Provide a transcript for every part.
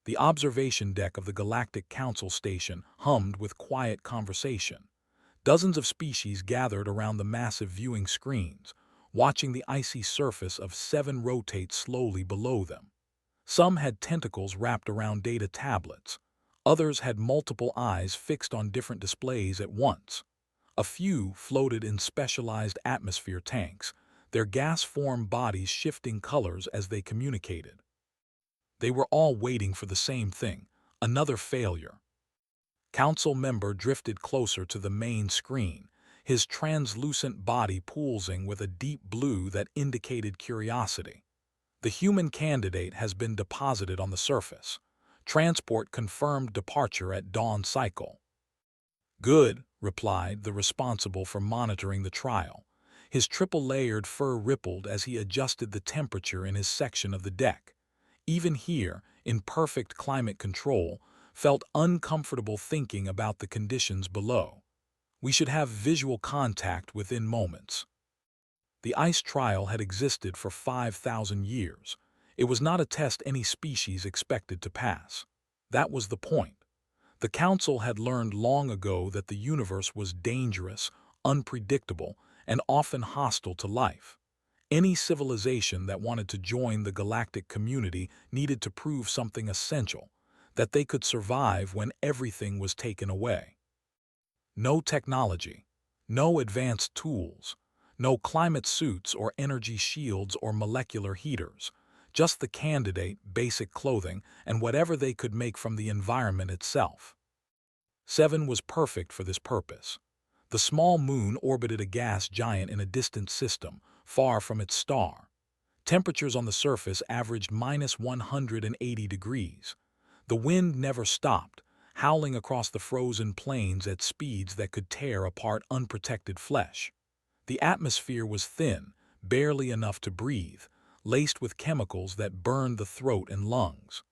The observation deck of the Galactic Council station hummed with quiet conversation. Dozens of species gathered around the massive viewing screens, watching the icy surface of 7 rotate slowly below them. Some had tentacles wrapped around data tablets. Others had multiple eyes fixed on different displays at once. A few floated in specialized atmosphere tanks, their gas-formed bodies shifting colors as they communicated. They were all waiting for the same thing, another failure. Council member drifted closer to the main screen, his translucent body pulsing with a deep blue that indicated curiosity. The human candidate has been deposited on the surface. Transport confirmed departure at dawn cycle. Good, replied the responsible for monitoring the trial. His triple-layered fur rippled as he adjusted the temperature in his section of the deck. Even here, in perfect climate control, felt uncomfortable thinking about the conditions below. We should have visual contact within moments. The ice trial had existed for 5,000 years. It was not a test any species expected to pass. That was the point. The Council had learned long ago that the universe was dangerous, unpredictable, and often hostile to life. Any civilization that wanted to join the galactic community needed to prove something essential, that they could survive when everything was taken away. No technology, no advanced tools, no climate suits or energy shields or molecular heaters, just the candidate, basic clothing, and whatever they could make from the environment itself. 7 was perfect for this purpose. The small moon orbited a gas giant in a distant system, far from its star. Temperatures on the surface averaged -180 degrees. The wind never stopped, howling across the frozen plains at speeds that could tear apart unprotected flesh. The atmosphere was thin, barely enough to breathe, laced with chemicals that burned the throat and lungs.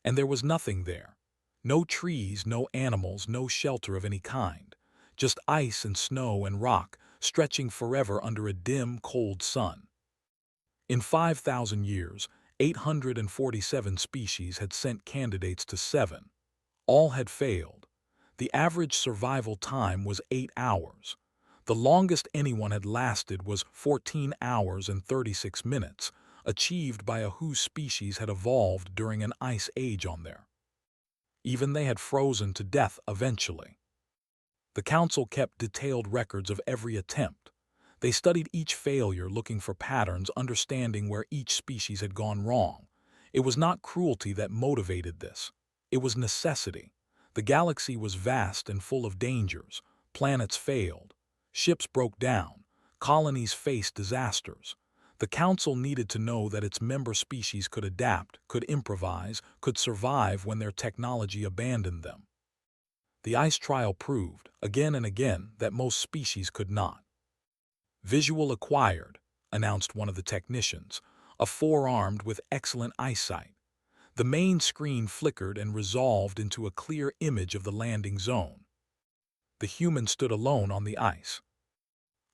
And there was nothing there. No trees, no animals, no shelter of any kind. Just ice and snow and rock, stretching forever under a dim, cold sun. In 5,000 years, 847 species had sent candidates to 7. All had failed. The average survival time was 8 hours. The longest anyone had lasted was 14 hours and 36 minutes, achieved by a whose species had evolved during an ice age on there. Even they had frozen to death eventually. The Council kept detailed records of every attempt. They studied each failure, looking for patterns, understanding where each species had gone wrong. It was not cruelty that motivated this. It was necessity. The galaxy was vast and full of dangers. Planets failed. Ships broke down. Colonies faced disasters. The Council needed to know that its member species could adapt, could improvise, could survive when their technology abandoned them. The ice trial proved, again and again, that most species could not. Visual acquired, announced one of the technicians, a 4-armed with excellent eyesight. The main screen flickered and resolved into a clear image of the landing zone. The human stood alone on the ice.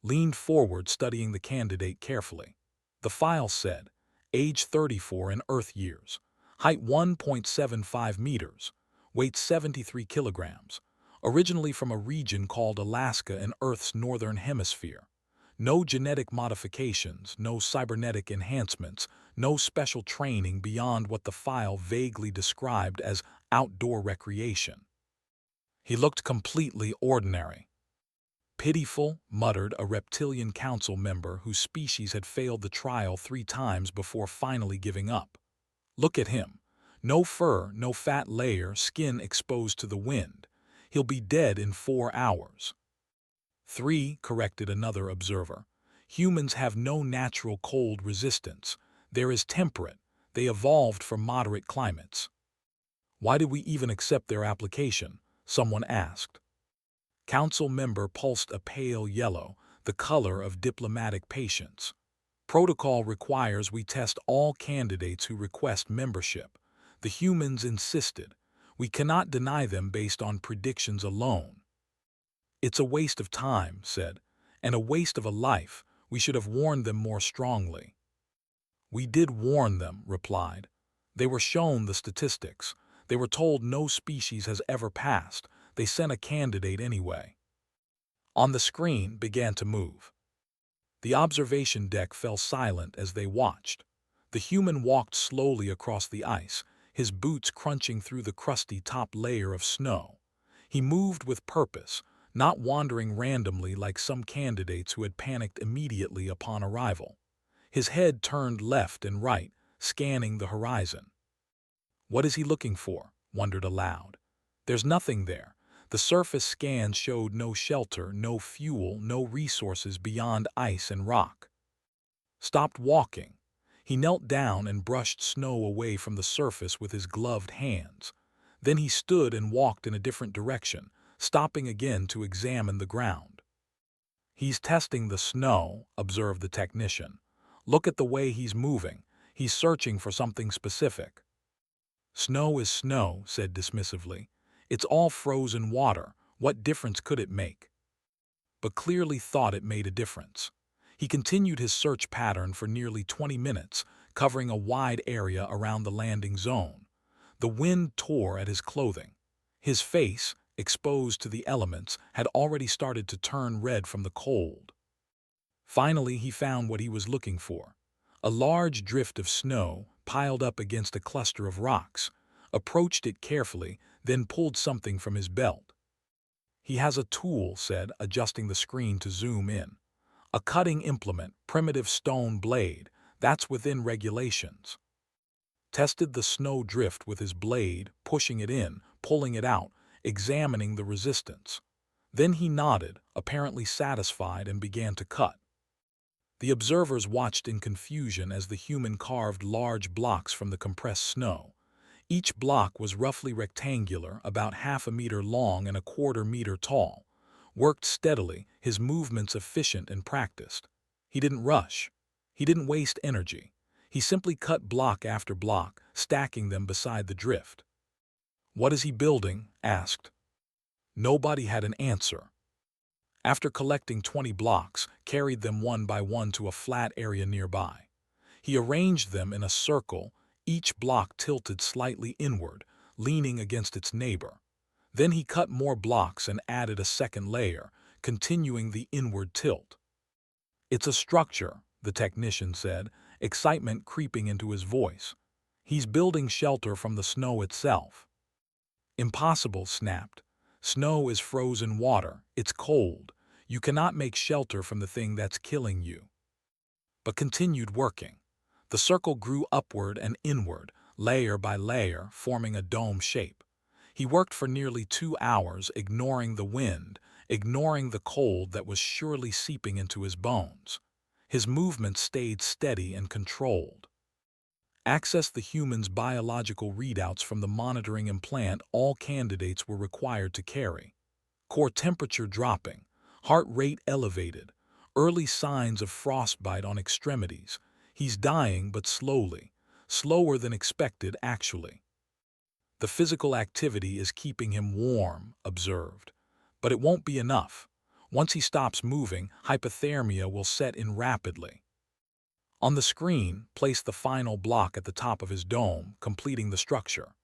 Leaned forward, studying the candidate carefully. The file said, age 34 in Earth years, height 1.75 meters, weight 73 kilograms, originally from a region called Alaska in Earth's northern hemisphere. No genetic modifications, no cybernetic enhancements, no special training beyond what the file vaguely described as outdoor recreation. He looked completely ordinary. Pitiful, muttered a reptilian council member whose species had failed the trial 3 times before finally giving up. Look at him. No fur, no fat layer, skin exposed to the wind. He'll be dead in 4 hours. 3, corrected another observer. Humans have no natural cold resistance. There is temperate. They evolved for moderate climates. Why did we even accept their application? Someone asked. Council member pulsed a pale yellow, the color of diplomatic patience. Protocol requires we test all candidates who request membership. The humans insisted. We cannot deny them based on predictions alone. It's a waste of time, said, and a waste of a life. We should have warned them more strongly. We did warn them, replied. They were shown the statistics. They were told no species has ever passed. They sent a candidate anyway. On the screen began to move. The observation deck fell silent as they watched. The human walked slowly across the ice, his boots crunching through the crusty top layer of snow. He moved with purpose, not wandering randomly like some candidates who had panicked immediately upon arrival. His head turned left and right, scanning the horizon. What is he looking for? Wondered aloud. There's nothing there. The surface scans showed no shelter, no fuel, no resources beyond ice and rock. Stopped walking. He knelt down and brushed snow away from the surface with his gloved hands. Then he stood and walked in a different direction, stopping again to examine the ground. He's testing the snow, observed the technician. Look at the way he's moving. He's searching for something specific. Snow is snow, said dismissively. It's all frozen water. What difference could it make? But clearly thought it made a difference. He continued his search pattern for nearly 20 minutes, covering a wide area around the landing zone. The wind tore at his clothing. His face, exposed to the elements, had already started to turn red from the cold. Finally, he found what he was looking for. A large drift of snow piled up against a cluster of rocks, approached it carefully, then pulled something from his belt. He has a tool, said, adjusting the screen to zoom in. A cutting implement, primitive stone blade, that's within regulations. Tested the snow drift with his blade, pushing it in, pulling it out, examining the resistance. Then he nodded, apparently satisfied, and began to cut. The observers watched in confusion as the human carved large blocks from the compressed snow. Each block was roughly rectangular, about half a meter long and a quarter meter tall. Worked steadily, his movements efficient and practiced. He didn't rush. He didn't waste energy. He simply cut block after block, stacking them beside the drift. What is he building? Asked. Nobody had an answer. After collecting 20 blocks, carried them one by one to a flat area nearby. He arranged them in a circle, each block tilted slightly inward, leaning against its neighbor. Then he cut more blocks and added a second layer, continuing the inward tilt. It's a structure, the technician said, excitement creeping into his voice. He's building shelter from the snow itself. Impossible, snapped. Snow is frozen water. It's cold. You cannot make shelter from the thing that's killing you. But continued working. The circle grew upward and inward, layer by layer, forming a dome shape. He worked for nearly 2 hours, ignoring the wind, ignoring the cold that was surely seeping into his bones. His movements stayed steady and controlled. Access the human's biological readouts from the monitoring implant all candidates were required to carry. Core temperature dropping, heart rate elevated, early signs of frostbite on extremities. He's dying but slowly, slower than expected actually. The physical activity is keeping him warm, observed. But it won't be enough. Once he stops moving, hypothermia will set in rapidly. On the screen, placed the final block at the top of his dome, completing the structure.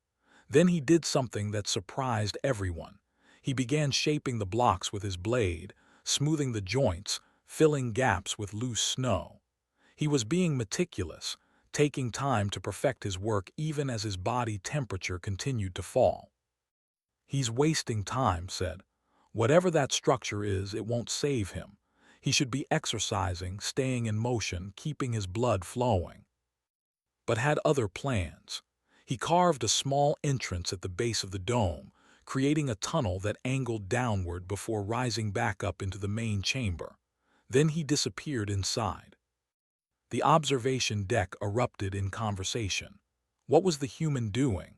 Then he did something that surprised everyone. He began shaping the blocks with his blade, smoothing the joints, filling gaps with loose snow. He was being meticulous, taking time to perfect his work even as his body temperature continued to fall. He's wasting time, said. Whatever that structure is, it won't save him. He should be exercising, staying in motion, keeping his blood flowing. But had other plans. He carved a small entrance at the base of the dome, creating a tunnel that angled downward before rising back up into the main chamber. Then he disappeared inside. The observation deck erupted in conversation. What was the human doing?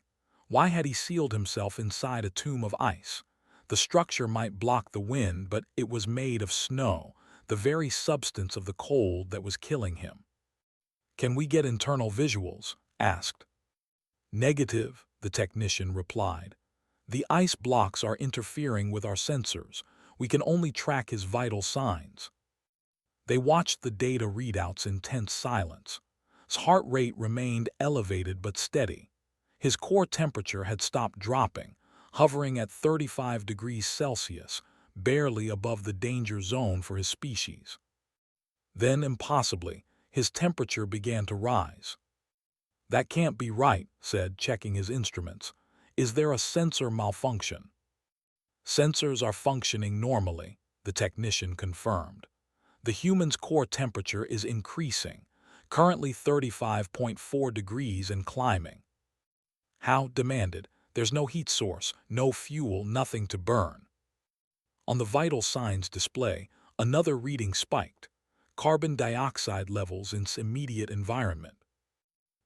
Why had he sealed himself inside a tomb of ice? The structure might block the wind, but it was made of snow, the very substance of the cold that was killing him. Can we get internal visuals? Asked. Negative, the technician replied. The ice blocks are interfering with our sensors. We can only track his vital signs. They watched the data readouts in tense silence. His heart rate remained elevated but steady. His core temperature had stopped dropping, hovering at 35 degrees Celsius, barely above the danger zone for his species. Then, impossibly, his temperature began to rise. "That can't be right," said, checking his instruments. "Is there a sensor malfunction?" "Sensors are functioning normally," the technician confirmed. "The human's core temperature is increasing, currently 35.4 degrees and climbing." "How?" demanded. "There's no heat source, no fuel, nothing to burn." On the vital signs display, another reading spiked: carbon dioxide levels in its immediate environment.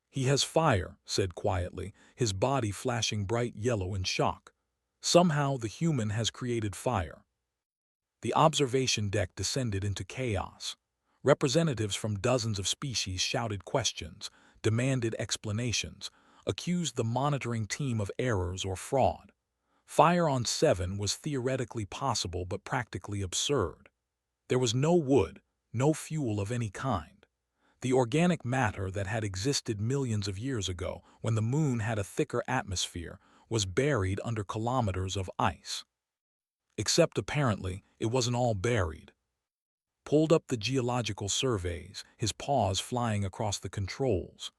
"He has fire," said quietly, his body flashing bright yellow in shock. "Somehow the human has created fire." The observation deck descended into chaos. Representatives from dozens of species shouted questions, demanded explanations, accused the monitoring team of errors or fraud. Fire on 7 was theoretically possible but practically absurd. There was no wood, no fuel of any kind. The organic matter that had existed millions of years ago, when the moon had a thicker atmosphere, was buried under kilometers of ice. Except apparently, it wasn't all buried. Pulled up the geological surveys, his paws flying across the controls.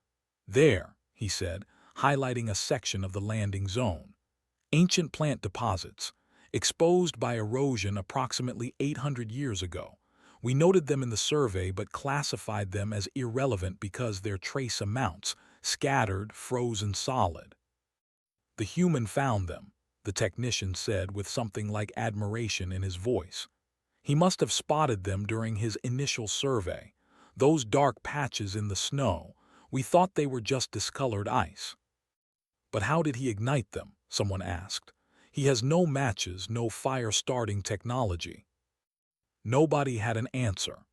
"There," he said, highlighting a section of the landing zone. "Ancient plant deposits, exposed by erosion approximately 800 years ago. We noted them in the survey but classified them as irrelevant because their trace amounts, scattered, frozen solid." "The human found them," the technician said with something like admiration in his voice. "He must have spotted them during his initial survey. Those dark patches in the snow, we thought they were just discolored ice." "But how did he ignite them?" someone asked. "He has no matches, no fire-starting technology." Nobody had an answer.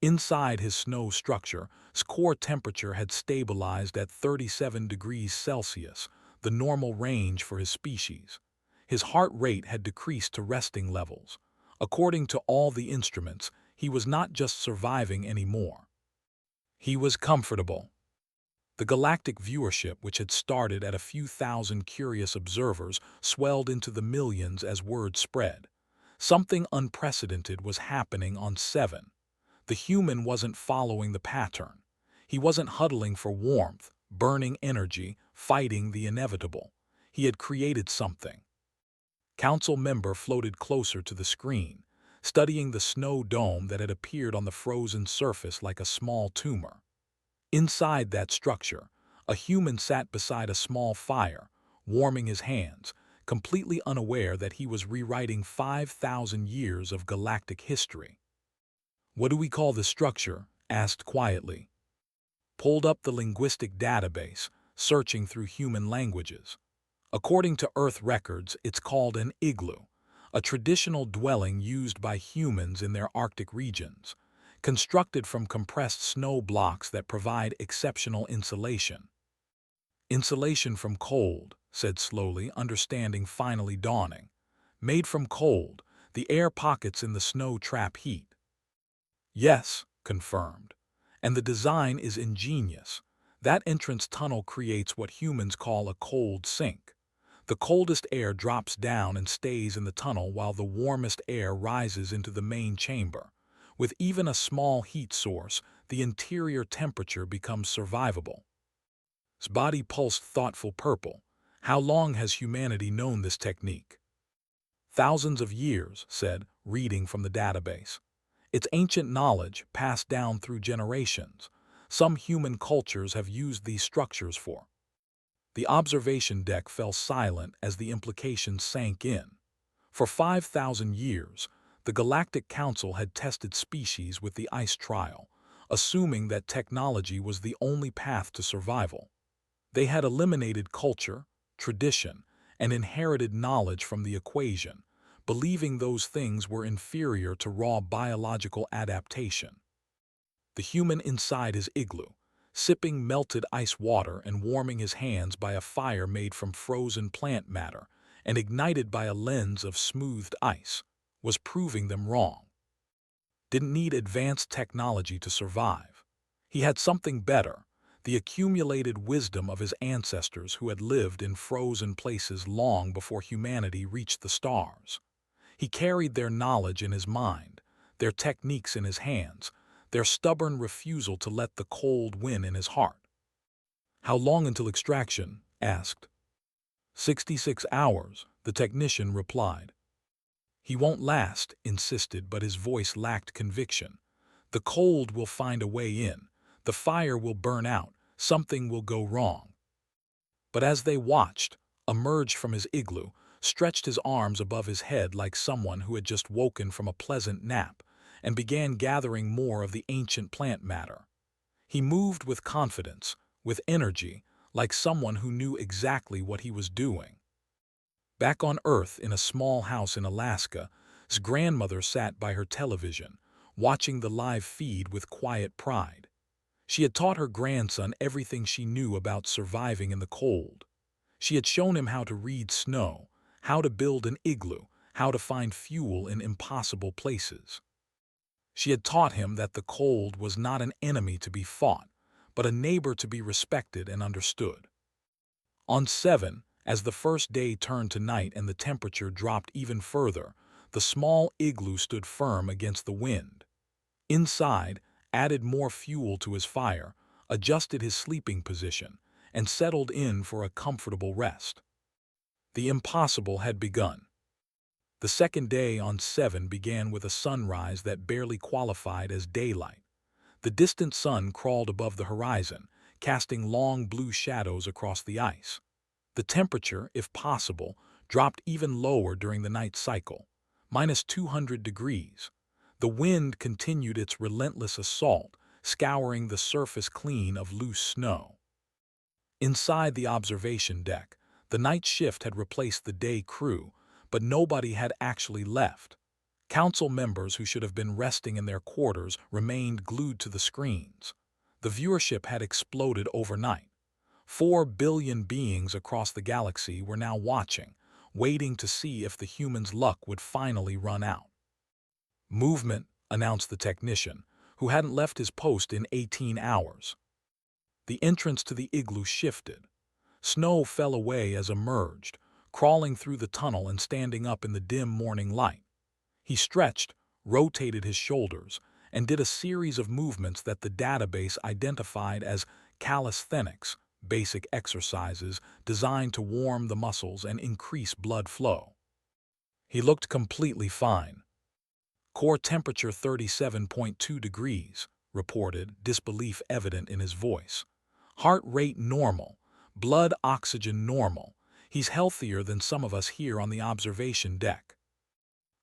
Inside his snow structure, his core temperature had stabilized at 37 degrees Celsius, the normal range for his species. His heart rate had decreased to resting levels. According to all the instruments, he was not just surviving anymore. He was comfortable. The galactic viewership, which had started at a few thousand curious observers, swelled into the millions as word spread. Something unprecedented was happening on 7. The human wasn't following the pattern. He wasn't huddling for warmth, burning energy, fighting the inevitable. He had created something. Council member floated closer to the screen, studying the snow dome that had appeared on the frozen surface like a small tumor. Inside that structure, a human sat beside a small fire, warming his hands, completely unaware that he was rewriting 5,000 years of galactic history. "What do we call this structure?" asked quietly. Pulled up the linguistic database, searching through human languages. According to Earth records, it's called an igloo, a traditional dwelling used by humans in their Arctic regions, constructed from compressed snow blocks that provide exceptional insulation. "Insulation from cold," said slowly, understanding finally dawning. "Made from cold, the air pockets in the snow trap heat." "Yes," confirmed. "And the design is ingenious. That entrance tunnel creates what humans call a cold sink. The coldest air drops down and stays in the tunnel while the warmest air rises into the main chamber. With even a small heat source, the interior temperature becomes survivable." His body pulsed thoughtful purple. "How long has humanity known this technique?" "Thousands of years," said, reading from the database. "It's ancient knowledge passed down through generations. Some human cultures have used these structures for." The observation deck fell silent as the implications sank in. For 5,000 years, the Galactic Council had tested species with the ice trial, assuming that technology was the only path to survival. They had eliminated culture, tradition, and inherited knowledge from the equation, believing those things were inferior to raw biological adaptation. The human inside his igloo, sipping melted ice water and warming his hands by a fire made from frozen plant matter and ignited by a lens of smoothed ice, was proving them wrong. Didn't need advanced technology to survive. He had something better, the accumulated wisdom of his ancestors who had lived in frozen places long before humanity reached the stars. He carried their knowledge in his mind, their techniques in his hands, their stubborn refusal to let the cold win in his heart. "How long until extraction?" asked. 66 hours, the technician replied. "He won't last," insisted, but his voice lacked conviction. "The cold will find a way in. The fire will burn out. Something will go wrong." But as they watched, emerged from his igloo, stretched his arms above his head like someone who had just woken from a pleasant nap, and began gathering more of the ancient plant matter. He moved with confidence, with energy, like someone who knew exactly what he was doing. Back on Earth, in a small house in Alaska, his grandmother sat by her television, watching the live feed with quiet pride. She had taught her grandson everything she knew about surviving in the cold. She had shown him how to read snow, how to build an igloo, how to find fuel in impossible places. She had taught him that the cold was not an enemy to be fought, but a neighbor to be respected and understood. On 7, as the first day turned to night and the temperature dropped even further, the small igloo stood firm against the wind. Inside, added more fuel to his fire, adjusted his sleeping position, and settled in for a comfortable rest. The impossible had begun. The second day on 7 began with a sunrise that barely qualified as daylight. The distant sun crawled above the horizon, casting long blue shadows across the ice. The temperature, if possible, dropped even lower during the night cycle, -200 degrees. The wind continued its relentless assault, scouring the surface clean of loose snow. Inside the observation deck, the night shift had replaced the day crew, but nobody had actually left. Council members who should have been resting in their quarters remained glued to the screens. The viewership had exploded overnight. 4 billion beings across the galaxy were now watching, waiting to see if the humans' luck would finally run out. "Movement," announced the technician, who hadn't left his post in 18 hours. The entrance to the igloo shifted. Snow fell away as emerged, crawling through the tunnel and standing up in the dim morning light. He stretched, rotated his shoulders, and did a series of movements that the database identified as calisthenics, basic exercises designed to warm the muscles and increase blood flow. He looked completely fine. "Core temperature 37.2 degrees, reported, disbelief evident in his voice. "Heart rate normal, blood oxygen normal. He's healthier than some of us here on the observation deck."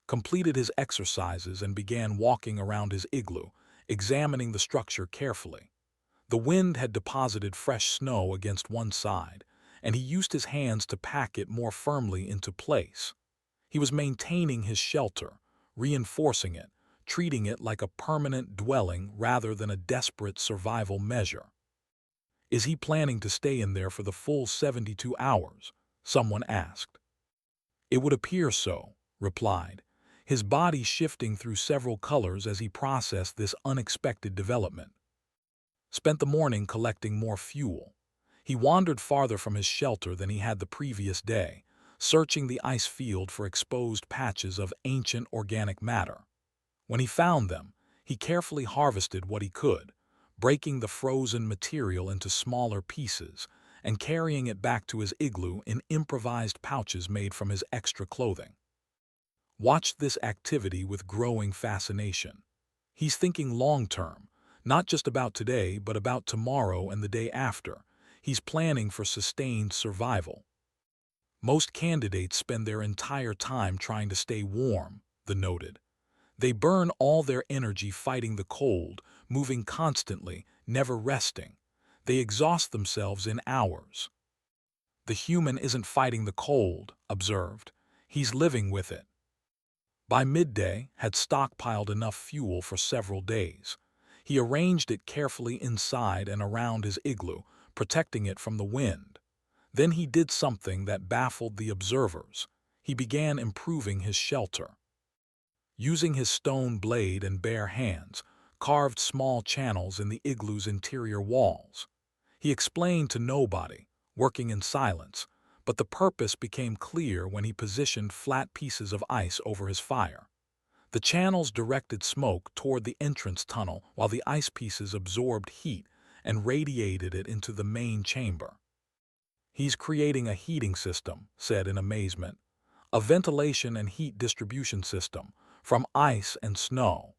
Completed his exercises and began walking around his igloo, examining the structure carefully. The wind had deposited fresh snow against one side, and he used his hands to pack it more firmly into place. He was maintaining his shelter, reinforcing it, treating it like a permanent dwelling rather than a desperate survival measure. "Is he planning to stay in there for the full 72 hours?" someone asked. "It would appear so," replied, his body shifting through several colors as he processed this unexpected development. Spent the morning collecting more fuel. He wandered farther from his shelter than he had the previous day, searching the ice field for exposed patches of ancient organic matter. When he found them, he carefully harvested what he could, breaking the frozen material into smaller pieces and carrying it back to his igloo in improvised pouches made from his extra clothing. Watched this activity with growing fascination. He's thinking long-term, not just about today, but about tomorrow and the day after. He's planning for sustained survival. "Most candidates spend their entire time trying to stay warm," the noted. "They burn all their energy fighting the cold, moving constantly, never resting. They exhaust themselves in hours." "The human isn't fighting the cold," observed. "He's living with it." By midday, had stockpiled enough fuel for several days. He arranged it carefully inside and around his igloo, protecting it from the wind. Then he did something that baffled the observers. He began improving his shelter. Using his stone blade and bare hands, carved small channels in the igloo's interior walls. He explained to nobody, working in silence, but the purpose became clear when he positioned flat pieces of ice over his fire. The channels directed smoke toward the entrance tunnel while the ice pieces absorbed heat and radiated it into the main chamber. "He's creating a heating system," said in amazement. "A ventilation and heat distribution system, from ice and snow."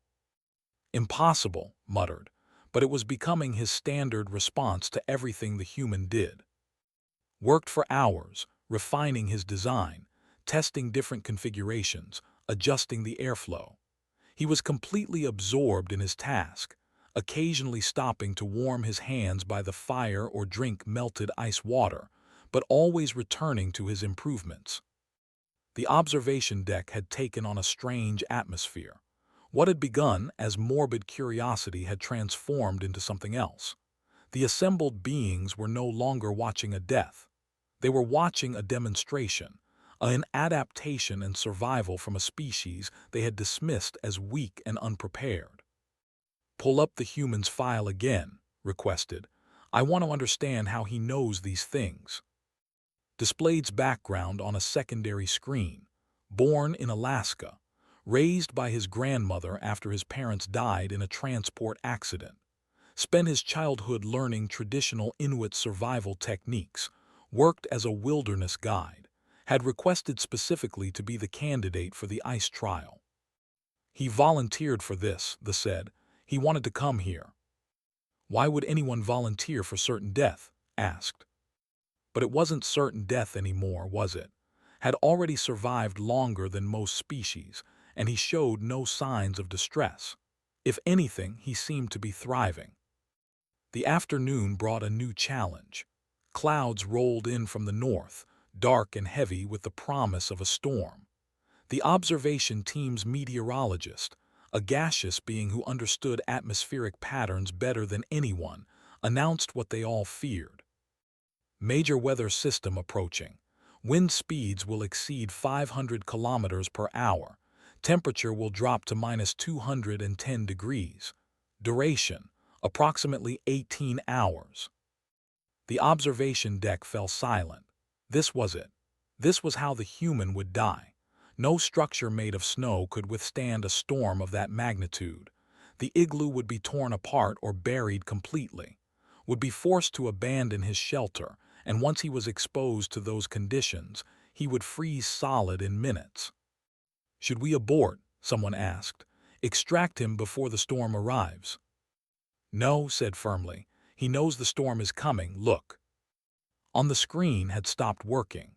"Impossible," muttered, but it was becoming his standard response to everything the human did. Worked for hours, refining his design, testing different configurations, adjusting the airflow. He was completely absorbed in his task, occasionally stopping to warm his hands by the fire or drink melted ice water, but always returning to his improvements. The observation deck had taken on a strange atmosphere. What had begun as morbid curiosity had transformed into something else. The assembled beings were no longer watching a death. They were watching a demonstration, an adaptation and survival from a species they had dismissed as weak and unprepared. "Pull up the human's file again," requested. "I want to understand how he knows these things." Displayed's background on a secondary screen. Born in Alaska. Raised by his grandmother after his parents died in a transport accident. Spent his childhood learning traditional Inuit survival techniques. Worked as a wilderness guide. Had requested specifically to be the candidate for the ice trial. "He volunteered for this," they said. "He wanted to come here." "Why would anyone volunteer for certain death?" asked. But it wasn't certain death anymore, was it? Had already survived longer than most species, and he showed no signs of distress. If anything, he seemed to be thriving. The afternoon brought a new challenge. Clouds rolled in from the north, dark and heavy with the promise of a storm. The observation team's meteorologist, a gaseous being who understood atmospheric patterns better than anyone, announced what they all feared. "Major weather system approaching. Wind speeds will exceed 500 kilometers per hour. Temperature will drop to -210 degrees. Duration, approximately 18 hours. The observation deck fell silent. This was it. This was how the human would die. No structure made of snow could withstand a storm of that magnitude. The igloo would be torn apart or buried completely. Would be forced to abandon his shelter, and once he was exposed to those conditions, he would freeze solid in minutes. "Should we abort?" someone asked. "Extract him before the storm arrives." "No," said firmly. "He knows the storm is coming, look." On the screen had stopped working.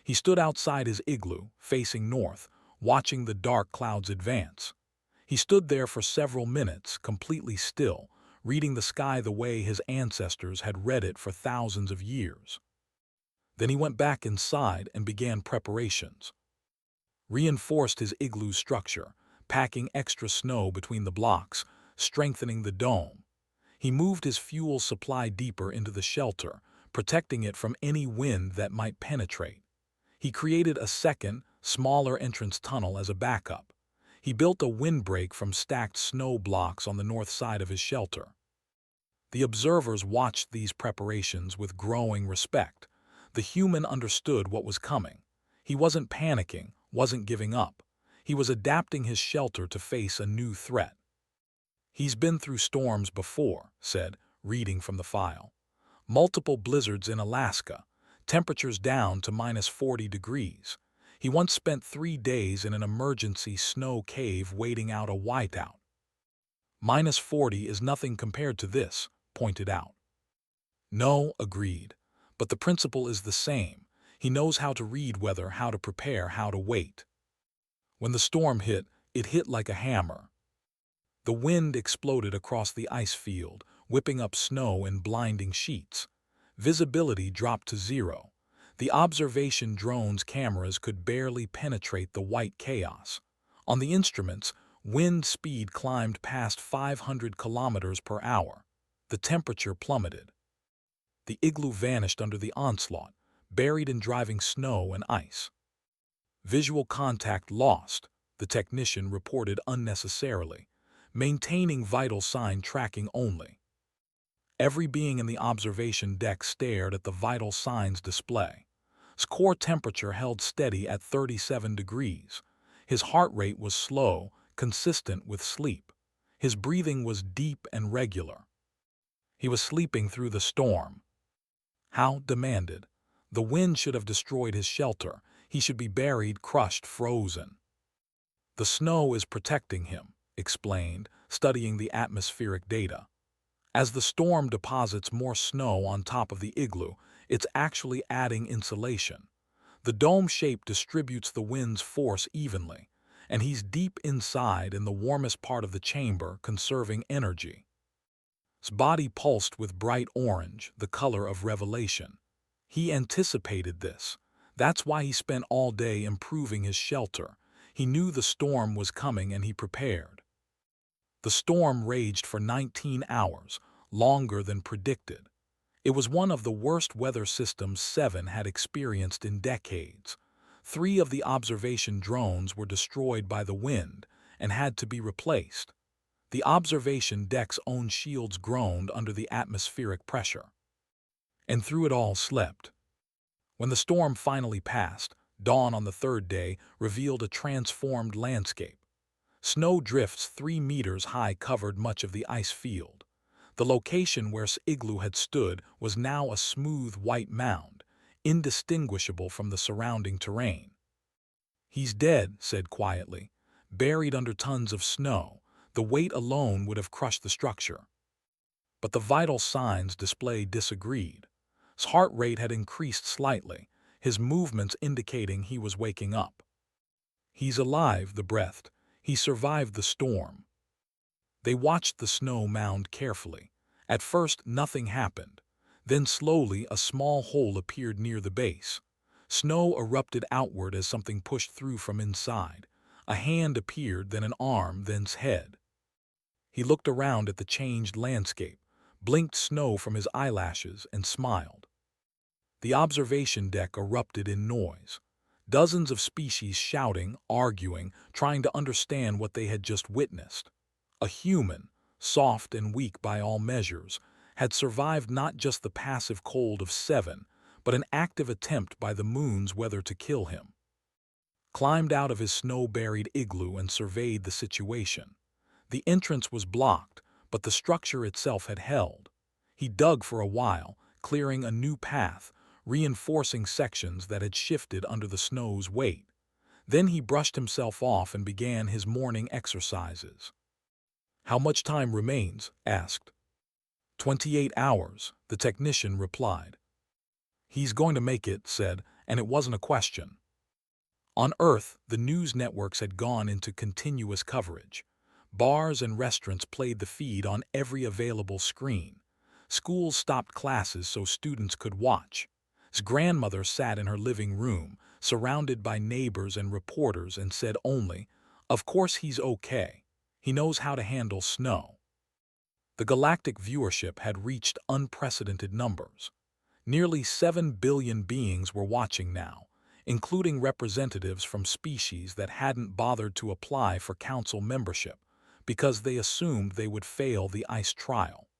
He stood outside his igloo, facing north, watching the dark clouds advance. He stood there for several minutes, completely still, reading the sky the way his ancestors had read it for thousands of years. Then he went back inside and began preparations. Reinforced his igloo structure, packing extra snow between the blocks, strengthening the dome. He moved his fuel supply deeper into the shelter, protecting it from any wind that might penetrate. He created a second, smaller entrance tunnel as a backup. He built a windbreak from stacked snow blocks on the north side of his shelter. The observers watched these preparations with growing respect. The human understood what was coming. He wasn't panicking, wasn't giving up. He was adapting his shelter to face a new threat. "He's been through storms before," said, reading from the file. "Multiple blizzards in Alaska, temperatures down to -40 degrees. He once spent 3 days in an emergency snow cave waiting out a whiteout." "-40 is nothing compared to this," pointed out. "No," agreed, "but the principle is the same. He knows how to read weather, how to prepare, how to wait." When the storm hit, it hit like a hammer. The wind exploded across the ice field, whipping up snow in blinding sheets. Visibility dropped to 0. The observation drone's cameras could barely penetrate the white chaos. On the instruments, wind speed climbed past 500 kilometers per hour. The temperature plummeted. The igloo vanished under the onslaught, buried in driving snow and ice. "Visual contact lost," the technician reported unnecessarily, "maintaining vital sign tracking only." Every being in the observation deck stared at the vital signs display. His core temperature held steady at 37 degrees. His heart rate was slow, consistent with sleep. His breathing was deep and regular. He was sleeping through the storm. Hal demanded. The wind should have destroyed his shelter. He should be buried, crushed, frozen. The snow is protecting him, explained, studying the atmospheric data. As the storm deposits more snow on top of the igloo, it's actually adding insulation. The dome shape distributes the wind's force evenly, and he's deep inside in the warmest part of the chamber, conserving energy. His body pulsed with bright orange, the color of revelation. He anticipated this. That's why he spent all day improving his shelter. He knew the storm was coming and he prepared. The storm raged for 19 hours, longer than predicted. It was one of the worst weather systems Seven had experienced in decades. 3 of the observation drones were destroyed by the wind and had to be replaced. The observation deck's own shields groaned under the atmospheric pressure. And through it all slept. When the storm finally passed, dawn on the 3rd day revealed a transformed landscape. Snow drifts 3 meters high covered much of the ice field. The location where Igloo had stood was now a smooth white mound, indistinguishable from the surrounding terrain. "He's dead," said quietly, "buried under tons of snow. The weight alone would have crushed the structure." But the vital signs displayed disagreed. His heart rate had increased slightly, his movements indicating he was waking up. "He's alive," the breathed. "He survived the storm." They watched the snow mound carefully. At first, nothing happened. Then slowly, a small hole appeared near the base. Snow erupted outward as something pushed through from inside. A hand appeared, then an arm, then his head. He looked around at the changed landscape, blinked snow from his eyelashes, and smiled. The observation deck erupted in noise. Dozens of species shouting, arguing, trying to understand what they had just witnessed. A human, soft and weak by all measures, had survived not just the passive cold of 7, but an active attempt by the moon's weather to kill him. Climbed out of his snow-buried igloo and surveyed the situation. The entrance was blocked, but the structure itself had held. He dug for a while, clearing a new path, reinforcing sections that had shifted under the snow's weight. Then he brushed himself off and began his morning exercises. "How much time remains?" asked. 28 hours, the technician replied. "He's going to make it," said, and it wasn't a question. On Earth, the news networks had gone into continuous coverage. Bars and restaurants played the feed on every available screen. Schools stopped classes so students could watch. His grandmother sat in her living room, surrounded by neighbors and reporters, and said only, "Of course he's okay. He knows how to handle snow." The galactic viewership had reached unprecedented numbers. Nearly 7 billion beings were watching now, including representatives from species that hadn't bothered to apply for council membership because they assumed they would fail the ice trial.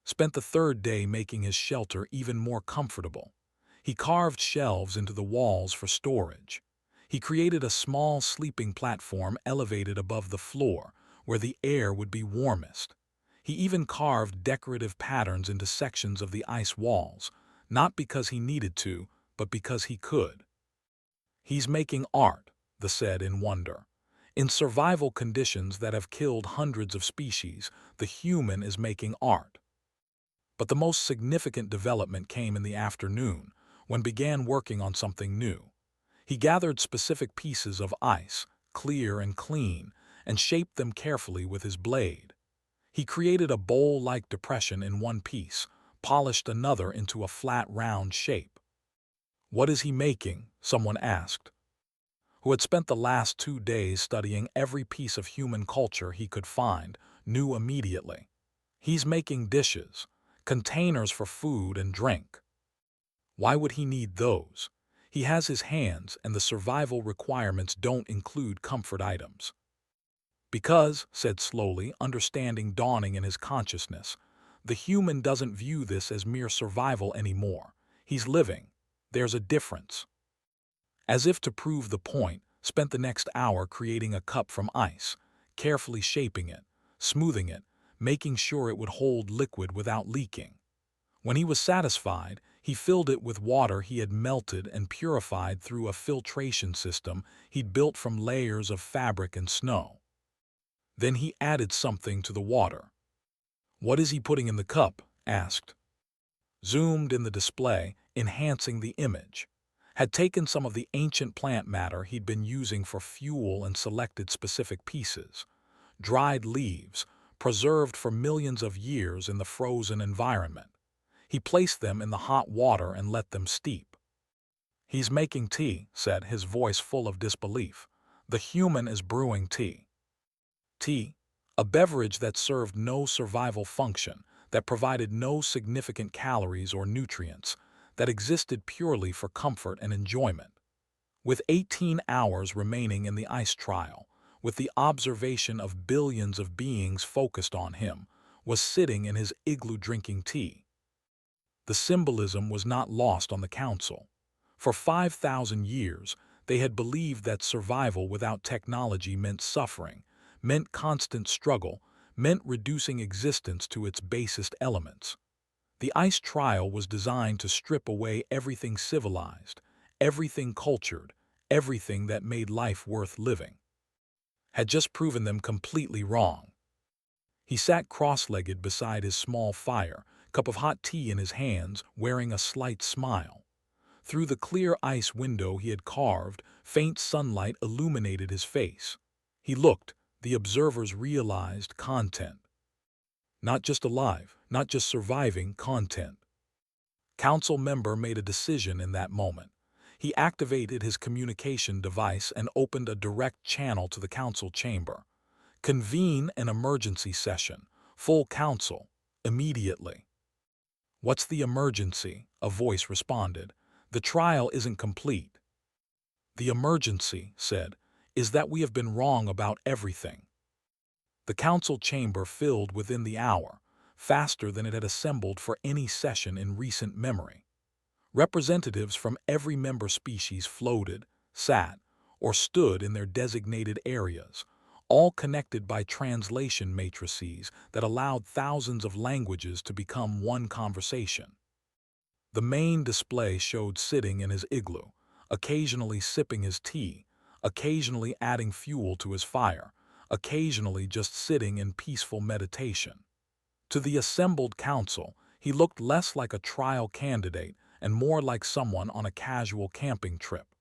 Spent the 3rd day making his shelter even more comfortable. He carved shelves into the walls for storage. He created a small sleeping platform elevated above the floor, where the air would be warmest. He even carved decorative patterns into sections of the ice walls, not because he needed to, but because he could. "He's making art," they said in wonder. "In survival conditions that have killed hundreds of species, the human is making art." But the most significant development came in the afternoon, when began working on something new. He gathered specific pieces of ice, clear and clean, and shaped them carefully with his blade. He created a bowl-like depression in one piece, polished another into a flat, round shape. "What is he making?" someone asked. Who had spent the last 2 days studying every piece of human culture he could find, knew immediately. "He's making dishes, containers for food and drink." Why would he need those? He has his hands, and the survival requirements don't include comfort items. "Because," said slowly, understanding dawning in his consciousness, The human doesn't view this as mere survival anymore. He's living. There's a difference. As if to prove the point, spent the next hour creating a cup from ice, carefully shaping it, smoothing it, making sure it would hold liquid without leaking. When he was satisfied, he filled it with water he had melted and purified through a filtration system he'd built from layers of fabric and snow. Then he added something to the water. "What is he putting in the cup?" asked. Zoomed in the display, enhancing the image. Had taken some of the ancient plant matter he'd been using for fuel and selected specific pieces. Dried leaves, preserved for millions of years in the frozen environment. He placed them in the hot water and let them steep. "He's making tea," said, his voice full of disbelief. "The human is brewing tea." Tea, a beverage that served no survival function, that provided no significant calories or nutrients, that existed purely for comfort and enjoyment. With 18 hours remaining in the ice trial, with the observation of billions of beings focused on him, was sitting in his igloo drinking tea. The symbolism was not lost on the council. For 5,000 years, they had believed that survival without technology meant suffering, meant constant struggle, meant reducing existence to its basest elements. The ice trial was designed to strip away everything civilized, everything cultured, everything that made life worth living. Had just proven them completely wrong. He sat cross-legged beside his small fire, cup of hot tea in his hands, wearing a slight smile. Through the clear ice window he had carved, faint sunlight illuminated his face. He looked, the observers realized, content. Not just alive, not just surviving, content. Council member made a decision in that moment. He activated his communication device and opened a direct channel to the council chamber. "Convene an emergency session. Full council. Immediately." "What's the emergency?" a voice responded. "The trial isn't complete." "The emergency," said, "is that we have been wrong about everything." The council chamber filled within the hour, faster than it had assembled for any session in recent memory. Representatives from every member species floated, sat, or stood in their designated areas, all connected by translation matrices that allowed thousands of languages to become one conversation. The main display showed sitting in his igloo, occasionally sipping his tea, occasionally adding fuel to his fire, occasionally just sitting in peaceful meditation. To the assembled council, he looked less like a trial candidate and more like someone on a casual camping trip.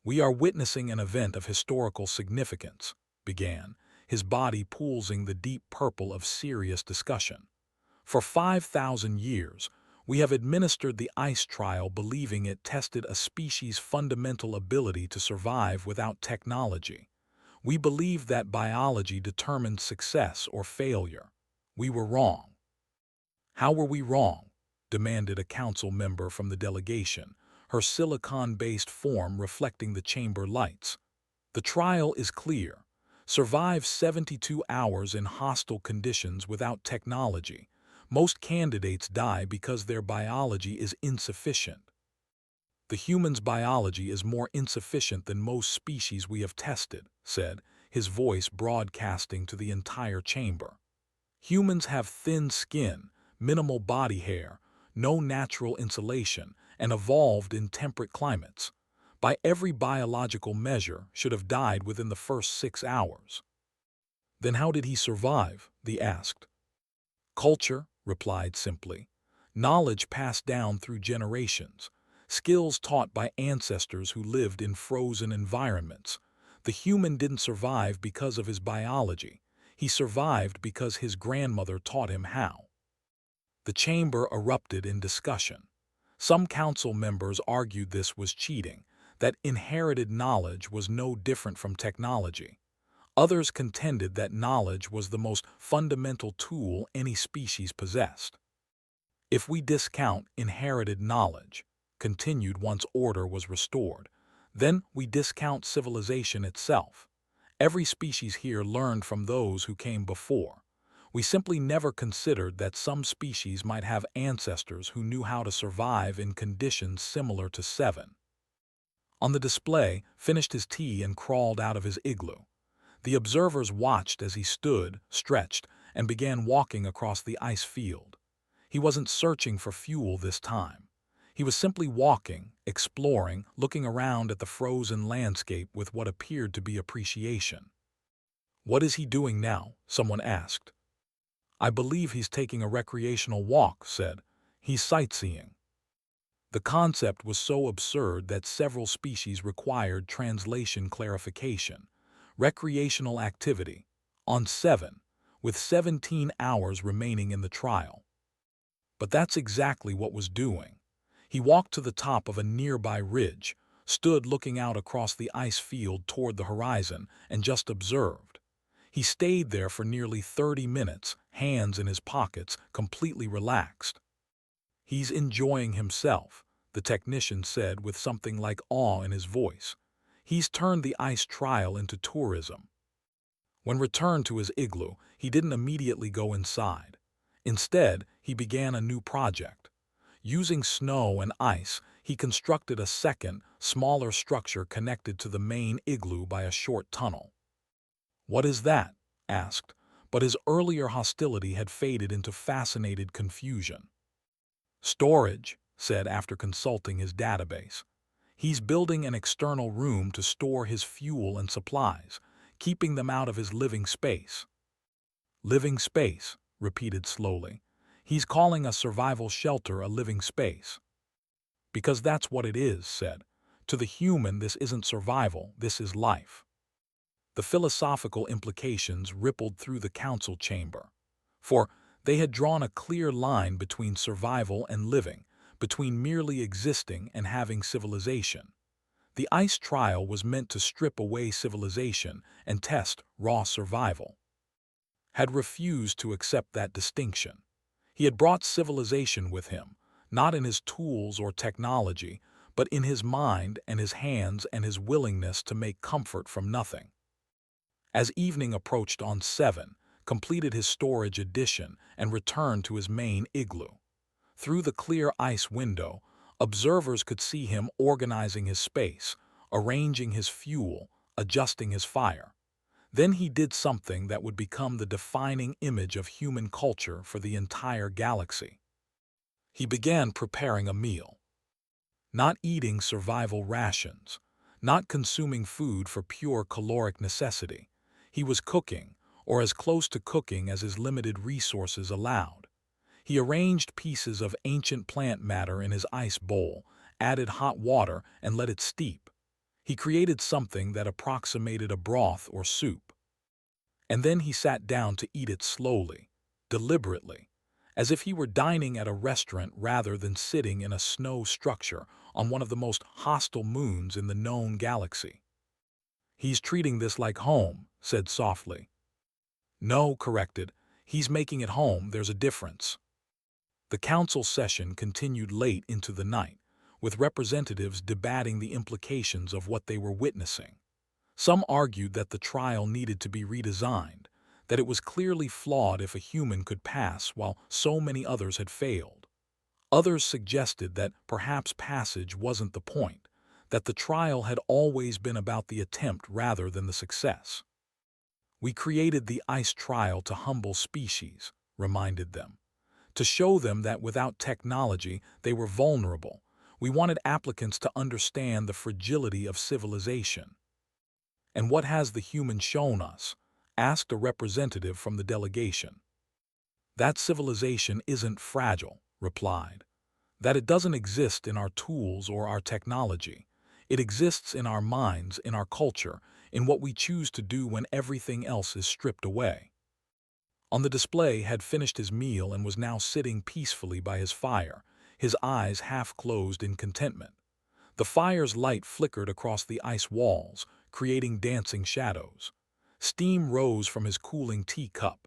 "We are witnessing an event of historical significance," began, his body pulsing the deep purple of serious discussion. "For 5,000 years, we have administered the ice trial believing it tested a species' fundamental ability to survive without technology. We believed that biology determined success or failure. We were wrong." "How were we wrong?" demanded a council member from the delegation, her silicon-based form reflecting the chamber lights. "The trial is clear. Survive 72 hours in hostile conditions without technology. Most candidates die because their biology is insufficient." "The human's biology is more insufficient than most species we have tested," said, his voice broadcasting to the entire chamber. "Humans have thin skin, minimal body hair, no natural insulation, and evolved in temperate climates. By every biological measure, should have died within the first 6 hours." "Then how did he survive?" they asked. "Culture," replied simply. "Knowledge passed down through generations. Skills taught by ancestors who lived in frozen environments. The human didn't survive because of his biology. He survived because his grandmother taught him how." The chamber erupted in discussion. Some council members argued this was cheating, that inherited knowledge was no different from technology. Others contended that knowledge was the most fundamental tool any species possessed. "If we discount inherited knowledge," continued once order was restored, "then we discount civilization itself. Every species here learned from those who came before. We simply never considered that some species might have ancestors who knew how to survive in conditions similar to 7. On the display, finished his tea and crawled out of his igloo. The observers watched as he stood, stretched, and began walking across the ice field. He wasn't searching for fuel this time. He was simply walking, exploring, looking around at the frozen landscape with what appeared to be appreciation. "What is he doing now?" someone asked. "I believe he's taking a recreational walk," said. "He's sightseeing." The concept was so absurd that several species required translation clarification. Recreational activity. On 7, with 17 hours remaining in the trial. But that's exactly what was doing. He walked to the top of a nearby ridge, stood looking out across the ice field toward the horizon, and just observed. He stayed there for nearly 30 minutes, hands in his pockets, completely relaxed. "He's enjoying himself," the technician said with something like awe in his voice. "He's turned the ice trial into tourism." When returned to his igloo, he didn't immediately go inside. Instead, he began a new project. Using snow and ice, he constructed a second, smaller structure connected to the main igloo by a short tunnel. "What is that?" asked, but his earlier hostility had faded into fascinated confusion. "Storage," said after consulting his database. "He's building an external room to store his fuel and supplies, keeping them out of his living space." "Living space," repeated slowly. "He's calling a survival shelter a living space." "Because that's what it is," said. "To the human, this isn't survival, this is life." The philosophical implications rippled through the council chamber. For they had drawn a clear line between survival and living, between merely existing and having civilization. The ice trial was meant to strip away civilization and test raw survival. Had refused to accept that distinction. He had brought civilization with him, not in his tools or technology, but in his mind and his hands and his willingness to make comfort from nothing. As evening approached on 7, completed his storage addition and returned to his main igloo. Through the clear ice window, observers could see him organizing his space, arranging his fuel, adjusting his fire. Then he did something that would become the defining image of human culture for the entire galaxy. He began preparing a meal. Not eating survival rations, not consuming food for pure caloric necessity. He was cooking, or as close to cooking as his limited resources allowed. He arranged pieces of ancient plant matter in his ice bowl, added hot water, and let it steep. He created something that approximated a broth or soup. And then he sat down to eat it slowly, deliberately, as if he were dining at a restaurant rather than sitting in a snow structure on one of the most hostile moons in the known galaxy. "He's treating this like home," said softly. "No," corrected. "He's making it home, there's a difference." The council session continued late into the night, with representatives debating the implications of what they were witnessing. Some argued that the trial needed to be redesigned, that it was clearly flawed if a human could pass while so many others had failed. Others suggested that perhaps passage wasn't the point, that the trial had always been about the attempt rather than the success. "We created the ice trial to humble species," reminded them. "To show them that without technology they were vulnerable. We wanted applicants to understand the fragility of civilization." "And what has the human shown us?" asked a representative from the delegation. "That civilization isn't fragile," replied. "That it doesn't exist in our tools or our technology. It exists in our minds, in our culture, in what we choose to do when everything else is stripped away." On the display had finished his meal and was now sitting peacefully by his fire, his eyes half closed in contentment. The fire's light flickered across the ice walls, creating dancing shadows. Steam rose from his cooling teacup.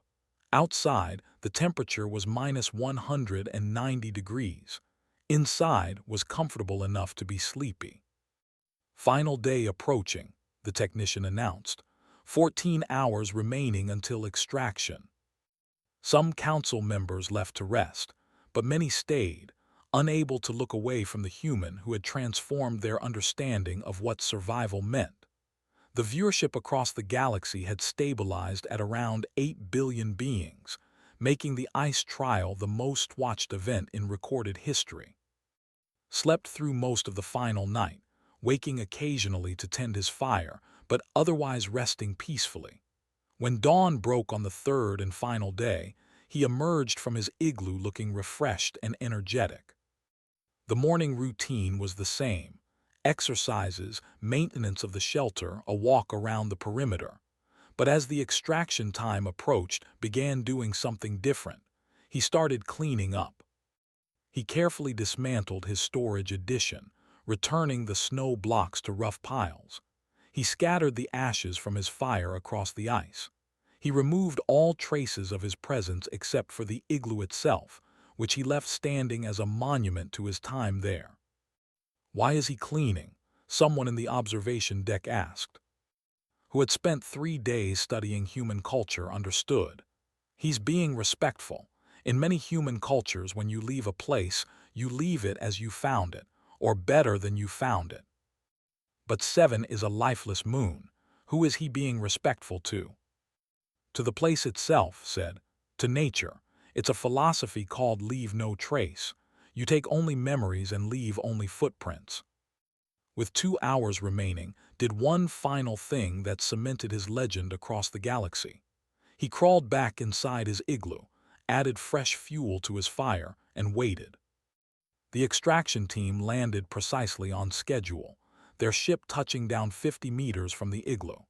Outside, the temperature was -190 degrees. Inside was comfortable enough to be sleepy. "Final day approaching," the technician announced. 14 hours remaining until extraction." Some council members left to rest, but many stayed, unable to look away from the human who had transformed their understanding of what survival meant. The viewership across the galaxy had stabilized at around 8 billion beings, making the ice trial the most watched event in recorded history. Slept through most of the final night, waking occasionally to tend his fire, but otherwise resting peacefully. When dawn broke on the third and final day, he emerged from his igloo looking refreshed and energetic. The morning routine was the same: exercises, maintenance of the shelter, a walk around the perimeter. But as the extraction time approached, began doing something different. He started cleaning up. He carefully dismantled his storage addition, returning the snow blocks to rough piles. He scattered the ashes from his fire across the ice. He removed all traces of his presence except for the igloo itself, which he left standing as a monument to his time there. "Why is he cleaning?" someone in the observation deck asked. Who had spent 3 days studying human culture understood. "He's being respectful. In many human cultures, when you leave a place, you leave it as you found it, or better than you found it. But 7 is a lifeless moon. Who is he being respectful to?" "To the place itself," said. "To nature. It's a philosophy called leave no trace. You take only memories and leave only footprints." With 2 hours remaining, did one final thing that cemented his legend across the galaxy. He crawled back inside his igloo, added fresh fuel to his fire, and waited. The extraction team landed precisely on schedule, their ship touching down 50 meters from the igloo.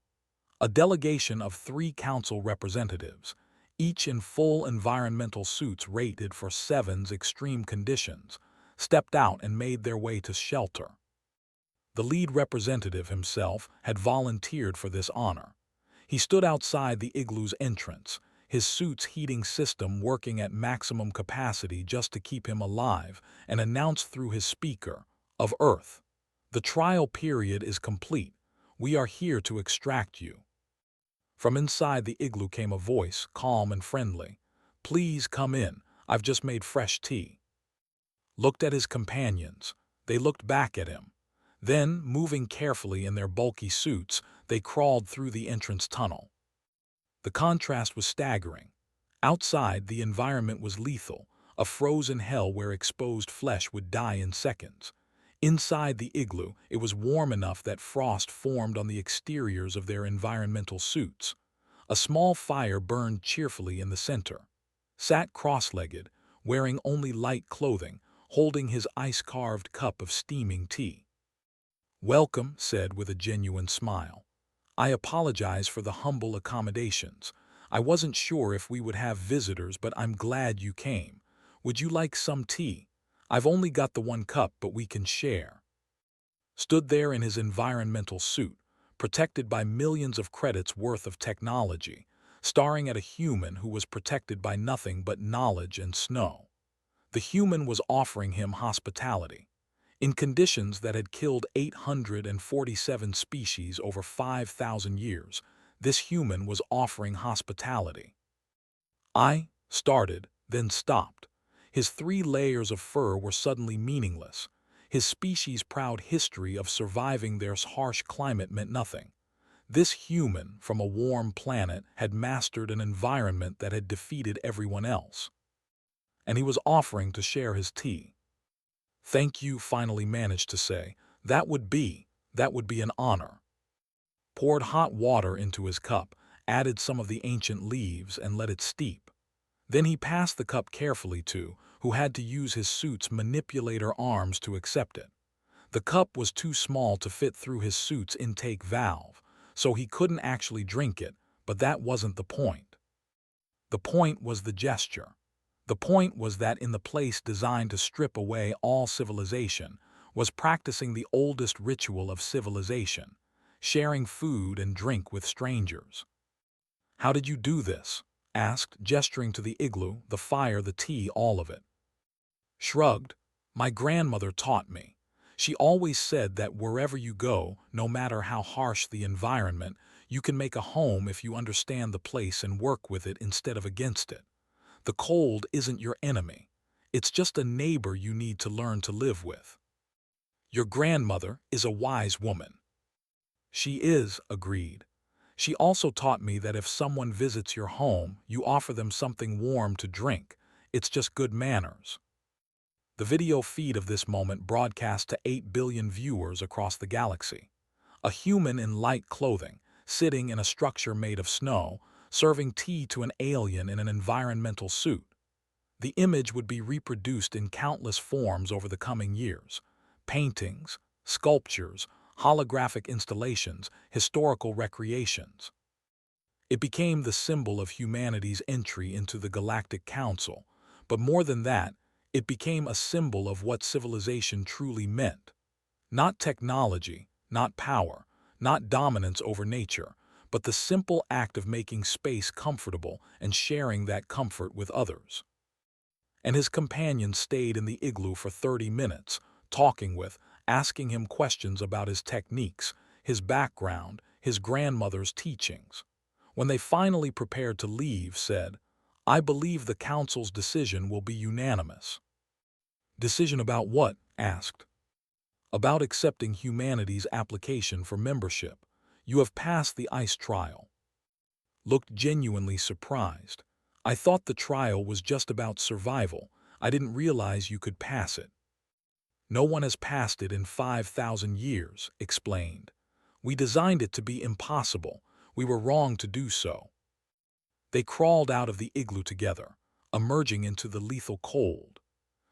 A delegation of 3 council representatives, each in full environmental suits rated for 7's extreme conditions, stepped out and made their way to shelter. The lead representative himself had volunteered for this honor. He stood outside the igloo's entrance, his suit's heating system working at maximum capacity just to keep him alive, and announced through his speaker, "Of Earth, the trial period is complete. We are here to extract you." From inside the igloo came a voice, calm and friendly. "Please come in. I've just made fresh tea." Looked at his companions. They looked back at him. Then, moving carefully in their bulky suits, they crawled through the entrance tunnel. The contrast was staggering. Outside, the environment was lethal, a frozen hell where exposed flesh would die in seconds. Inside the igloo, it was warm enough that frost formed on the exteriors of their environmental suits. A small fire burned cheerfully in the center. Sat cross-legged, wearing only light clothing, holding his ice-carved cup of steaming tea. "Welcome," said with a genuine smile. "I apologize for the humble accommodations. I wasn't sure if we would have visitors, but I'm glad you came. Would you like some tea? I've only got the 1 cup, but we can share." Stood there in his environmental suit, protected by millions of credits worth of technology, staring at a human who was protected by nothing but knowledge and snow. The human was offering him hospitality. In conditions that had killed 847 species over 5,000 years, this human was offering hospitality. I started, then stopped. His 3 layers of fur were suddenly meaningless. His species' proud history of surviving their harsh climate meant nothing. This human, from a warm planet, had mastered an environment that had defeated everyone else. And he was offering to share his tea. "Thank you," finally managed to say. That would be an honor." Poured hot water into his cup, added some of the ancient leaves, and let it steep. Then he passed the cup carefully to, who had to use his suit's manipulator arms to accept it. The cup was too small to fit through his suit's intake valve, so he couldn't actually drink it, but that wasn't the point. The point was the gesture. The point was that in the place designed to strip away all civilization, was practicing the oldest ritual of civilization, sharing food and drink with strangers. "How did you do this?" asked, gesturing to the igloo, the fire, the tea, all of it. Shrugged. "My grandmother taught me. She always said that wherever you go, no matter how harsh the environment, you can make a home if you understand the place and work with it instead of against it. The cold isn't your enemy. It's just a neighbor you need to learn to live with. Your grandmother is a wise woman. She is, agreed. She also taught me that if someone visits your home, you offer them something warm to drink. It's just good manners. The video feed of this moment broadcast to 8 billion viewers across the galaxy. A human in light clothing, sitting in a structure made of snow, serving tea to an alien in an environmental suit. The image would be reproduced in countless forms over the coming years. Paintings, sculptures, holographic installations, historical recreations. It became the symbol of humanity's entry into the Galactic Council, but more than that, it became a symbol of what civilization truly meant. Not technology, not power, not dominance over nature, but the simple act of making space comfortable and sharing that comfort with others. And his companion stayed in the igloo for 30 minutes, talking with, asking him questions about his techniques, his background, his grandmother's teachings. When they finally prepared to leave, said, "I believe the council's decision will be unanimous." Decision about what? Asked. About accepting humanity's application for membership. You have passed the ice trial. Looked genuinely surprised. I thought the trial was just about survival. I didn't realize you could pass it. No one has passed it in 5,000 years, explained. We designed it to be impossible. We were wrong to do so. They crawled out of the igloo together, emerging into the lethal cold.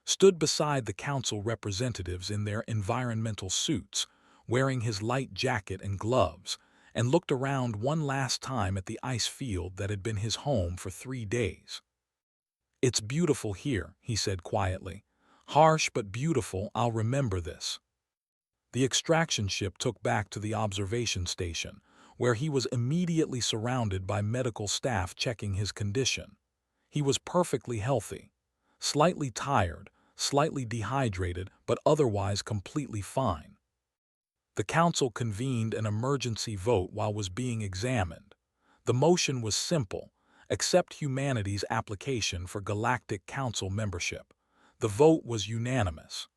Stood beside the council representatives in their environmental suits, wearing his light jacket and gloves, and looked around one last time at the ice field that had been his home for 3 days. "It's beautiful here," he said quietly. "Harsh but beautiful, I'll remember this." The extraction ship took back to the observation station, where he was immediately surrounded by medical staff checking his condition. He was perfectly healthy, slightly tired, slightly dehydrated, but otherwise completely fine. The council convened an emergency vote while was being examined. The motion was simple: accept humanity's application for Galactic Council membership. The vote was unanimous.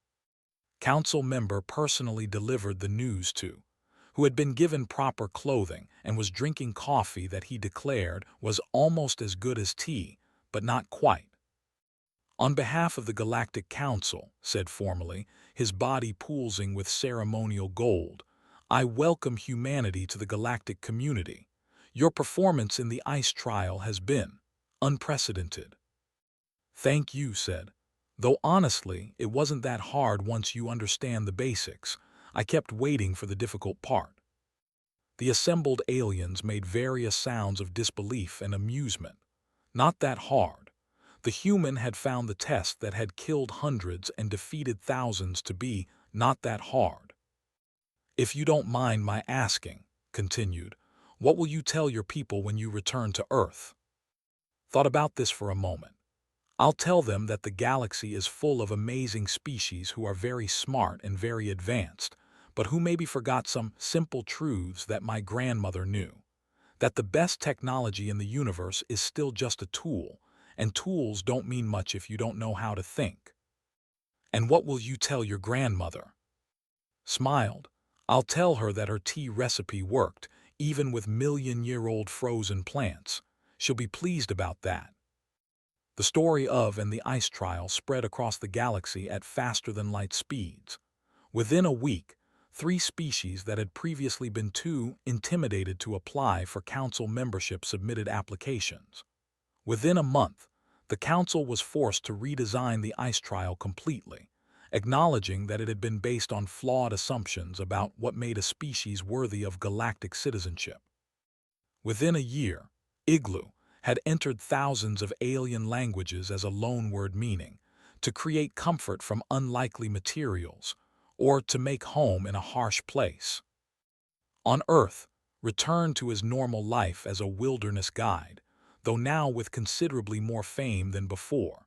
Council member personally delivered the news to, who had been given proper clothing and was drinking coffee that he declared was almost as good as tea, but not quite. On behalf of the Galactic Council, said formally, his body pulsing with ceremonial gold, I welcome humanity to the galactic community. Your performance in the ice trial has been unprecedented. Thank you, said. Though honestly, it wasn't that hard once you understand the basics. I kept waiting for the difficult part. The assembled aliens made various sounds of disbelief and amusement. Not that hard. The human had found the test that had killed hundreds and defeated thousands to be not that hard. If you don't mind my asking, continued, what will you tell your people when you return to Earth? Thought about this for a moment. I'll tell them that the galaxy is full of amazing species who are very smart and very advanced, but who maybe forgot some simple truths that my grandmother knew. That the best technology in the universe is still just a tool, and tools don't mean much if you don't know how to think. And what will you tell your grandmother? Smiled. I'll tell her that her tea recipe worked, even with million-year-old frozen plants. She'll be pleased about that. The story of and the ice trial spread across the galaxy at faster-than-light speeds. Within a week, 3 species that had previously been too intimidated to apply for council membership submitted applications. Within a month, the council was forced to redesign the ice trial completely, acknowledging that it had been based on flawed assumptions about what made a species worthy of galactic citizenship. Within a year, Igloo had entered thousands of alien languages as a loanword meaning, to create comfort from unlikely materials, or to make home in a harsh place. On Earth, returned to his normal life as a wilderness guide, though now with considerably more fame than before.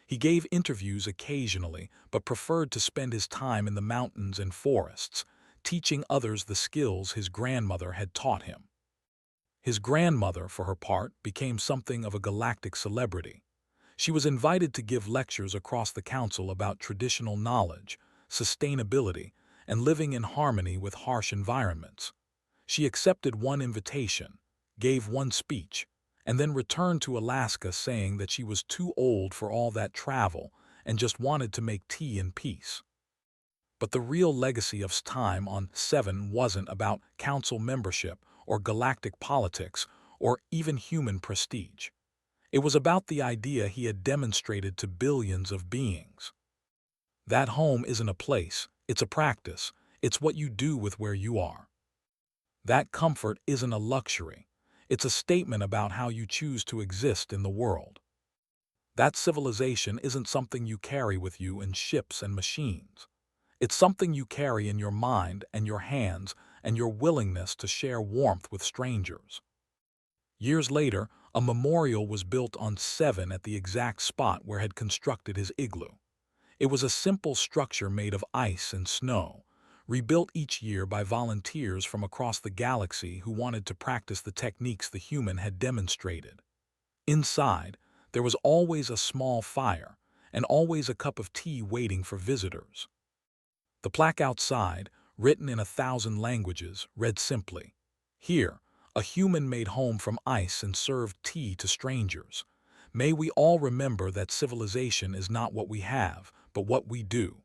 He gave interviews occasionally, but preferred to spend his time in the mountains and forests, teaching others the skills his grandmother had taught him. His grandmother, for her part, became something of a galactic celebrity. She was invited to give lectures across the council about traditional knowledge, sustainability, and living in harmony with harsh environments. She accepted one invitation, gave one speech, and then returned to Alaska saying that she was too old for all that travel and just wanted to make tea in peace. But the real legacy of his time on Seven wasn't about council membership or galactic politics or even human prestige. It was about the idea he had demonstrated to billions of beings. That home isn't a place, it's a practice, it's what you do with where you are. That comfort isn't a luxury, it's a statement about how you choose to exist in the world. That civilization isn't something you carry with you in ships and machines. It's something you carry in your mind and your hands and your willingness to share warmth with strangers. Years later, a memorial was built on Seven at the exact spot where he had constructed his igloo. It was a simple structure made of ice and snow, rebuilt each year by volunteers from across the galaxy who wanted to practice the techniques the human had demonstrated. Inside, there was always a small fire and always a cup of tea waiting for visitors. The plaque outside, written in 1,000 languages, read simply, "Here, a human made home from ice and served tea to strangers. May we all remember that civilization is not what we have, but what we do."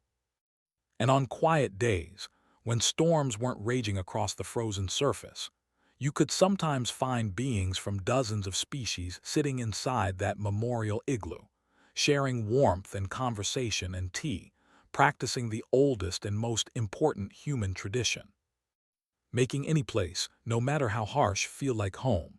And on quiet days, when storms weren't raging across the frozen surface, you could sometimes find beings from dozens of species sitting inside that memorial igloo, sharing warmth and conversation and tea, practicing the oldest and most important human tradition. Making any place, no matter how harsh, feel like home.